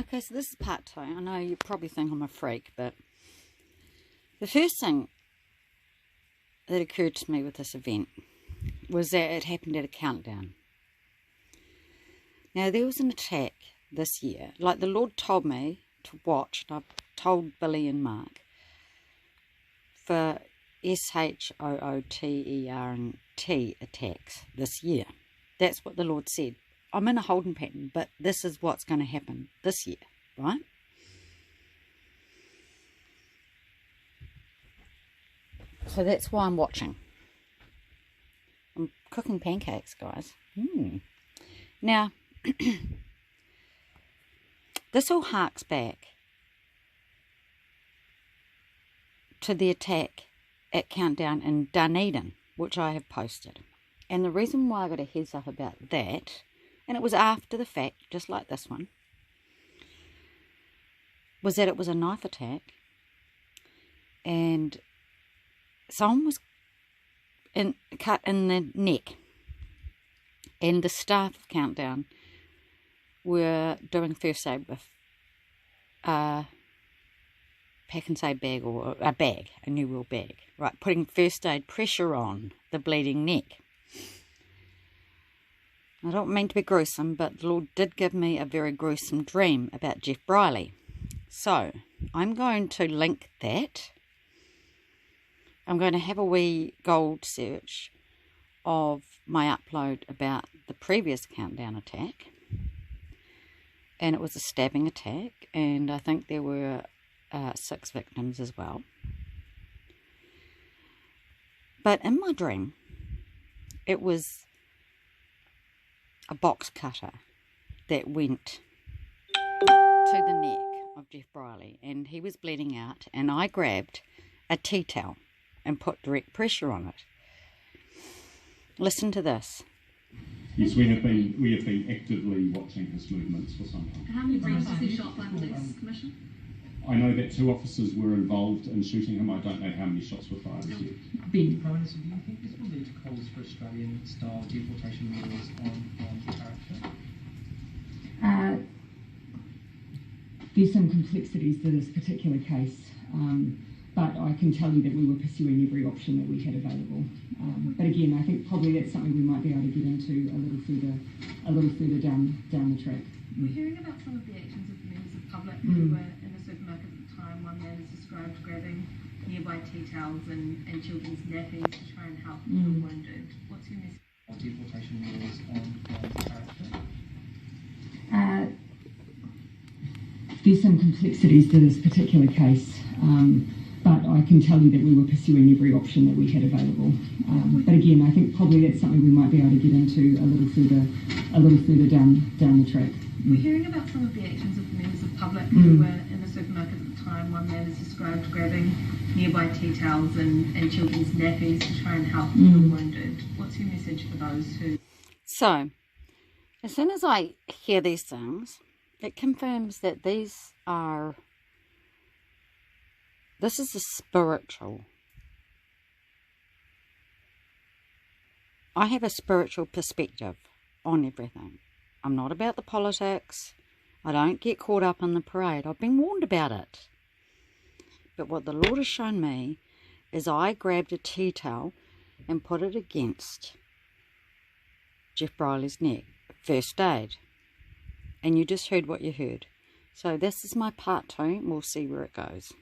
Okay, so this is part 2. I know you probably think I'm a freak, but the first thing that occurred to me with this event was that it happened at a countdown. Now, there was an attack this year, like the Lord told me to watch, and I've told Billy and Mark, for SHOOTERNT attacks this year. That's what the Lord said. I'm in a holding pattern, but this is what's going to happen this year, right? So that's why I'm watching. I'm cooking pancakes, guys. Now, this all harks back to the attack at Countdown in Dunedin, which I have posted. And the reason why I got a heads up about that, and it was after the fact, just like this one, was that it was a knife attack, and someone was cut in the neck, and the staff of Countdown were doing first aid with a pack and say bag, or a bag, a new wheel bag, right, putting first aid pressure on the bleeding neck. I don't mean to be gruesome, but the Lord did give me a very gruesome dream about Jeff Briley. So, I'm going to link that. I'm going to have a wee gold search of my upload about the previous Countdown attack. And it was a stabbing attack, and I think there were 6 victims as well. But in my dream, it was a box cutter that went to the neck of Jeff Briley, and he was bleeding out, and I grabbed a tea towel and put direct pressure on it. Listen to this. Yes, we have been actively watching his movements for some time. How many rounds was he shot by police, Commissioner? I know that 2 officers were involved in shooting him. I don't know how many shots were fired as yet. Ben, Prime Minister, do you think this will lead to calls for Australian-style deportation laws on character? There's some complexities to this particular case, but I can tell you that we were pursuing every option that we had available. But again, I think probably that's something we might be able to get into a little further down the track. We're hearing about some of the actions of members of the public who were in a supermarket at the time. One man is described grabbing nearby tea towels and children's nappies to try and help the wounded. What's your message? Deportation laws on character? There's some complexities to this particular case, but I can tell you that we were pursuing every option that we had available. But again, I think probably that's something we might be able to get into a little further down the track. We're hearing about some of the actions of members of the public who were in the supermarket at the time. One man is described grabbing nearby tea towels and children's nappies to try and help the wounded. What's your message for those who... So, as soon as I hear these things, it confirms that this is a spiritual. I have a spiritual perspective on everything. I'm not about the politics. I don't get caught up in the parade. I've been warned about it. But what the Lord has shown me is I grabbed a tea towel and put it against Jeff Briley's neck. First aid. And you just heard what you heard. So this is my part 2. We'll see where it goes.